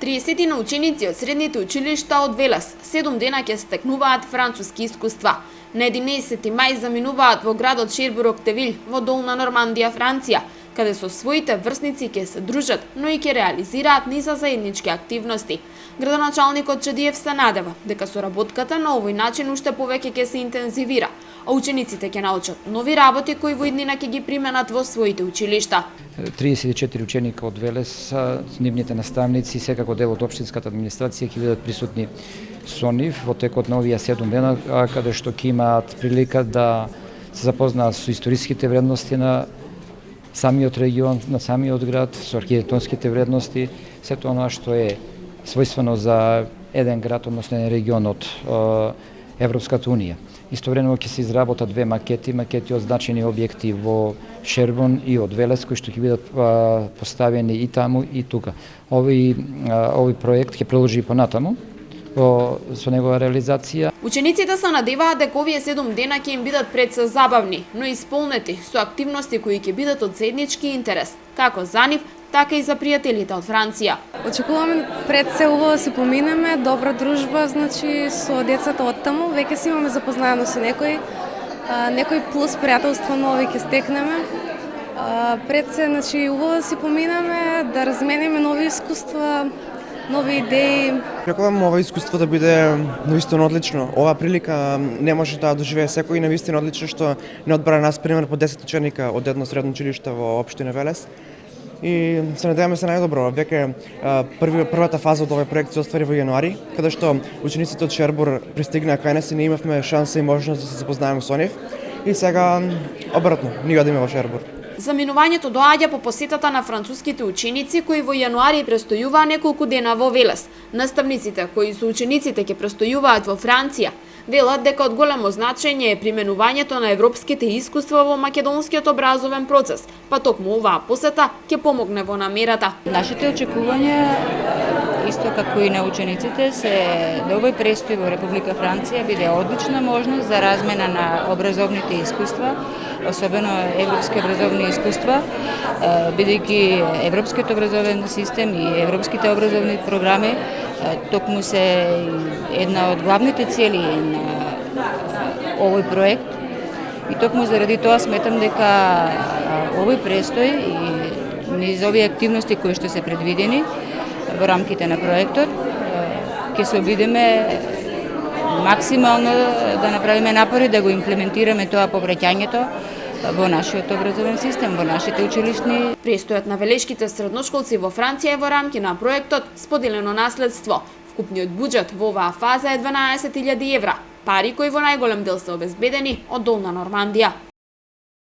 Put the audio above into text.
30 на ученици од средните училишта од Велес 7 дена ќе стекнуваат француски искуства. На 11 мај заминуваат во градот Шербур-Октевил во Долна Нормандија, Франција, каде со своите врсници ќе се дружат, но и ќе реализираат низа заеднички активности. Градоначалникот Чадиев се надева дека соработката на овој начин уште повеќе ќе се интензивира, а учениците ќе научат нови работи кои во иднина ќе ги применат во своите училишта. 34 ученика од Велес, нивните наставници, секако дел од општинската администрација ќе бидат присутни со нив во текот на овие 7 дена, каде што ќе имаат прилика да се запознаат со историските вредности на самиот регион, на самиот град, со архитектонските вредности, сето она што е својствено за еден град, односно еден регион од Европската унија. Истовремено ќе се изработат две макети од значени објекти во Шербон и од Велес, кои што ќе бидат поставени и таму и тука. Овој проект ќе продолжи понатаму со негова реализација. Учениците се надеваат дека овие 7 дена ќе им бидат пред се забавни, но исполнети со активности кои ќе бидат од заеднички интерес, како за нив, така и за пријателите од Франција. Очекуваме пред се убаво да се поминеме, добра дружба, значи со децата од таму, веќе си имаме запознаено со некој плюс пријателство нови ќе стекнеме. Пред се, значи, убаво да си поминеме, да размениме нови искуства, нови идеи. Очекувам ова искуство да биде навистина одлично. Ова прилика не може да доживее секој, навистина одлично што не одбра нас пример по 10 ученика од едно средно училиште во општина Велес. И се надеваме се најдобро. Веќе првата фаза од овој проект се оствари во јануари, каде што учениците од Шербур пристигнаа кај нас и ние имавме шанса и можност да се запознаеме со нив. И сега обратно, ние одиме во Шербур. Заминувањето доаѓа по посетата на француските ученици кои во јануари престојуваа неколку дена во Велес. Наставниците кои со учениците ќе престојуваат во Франција велат дека од големо значење е применувањето на европските искуства во македонскиот образовен процес, па токму оваа посета ќе помогне во намерата. Нашите очекувања, исто како и на учениците, се да овој престој во Република Франција биде одлична можност за размена на образовните искуства, особено европски образовни искуства, бидејќи европскиот образовен систем и европските образовни програми токму се една од главните цели на овој проект. И токму заради тоа сметам дека овој престој и низ овие активности кои што се предвидени во рамките на проектот ќе се обидеме максимално да направиме напори да го имплементираме тоа повраќањето во нашиот образовен систем, во нашите училишни. Престојот на велешките средношколци во Франција е во рамки на проектот Споделено наследство. Вкупниот буџет во оваа фаза е 12.000 евра, пари кои во најголем дел се обезбедени од Долна Нормандија.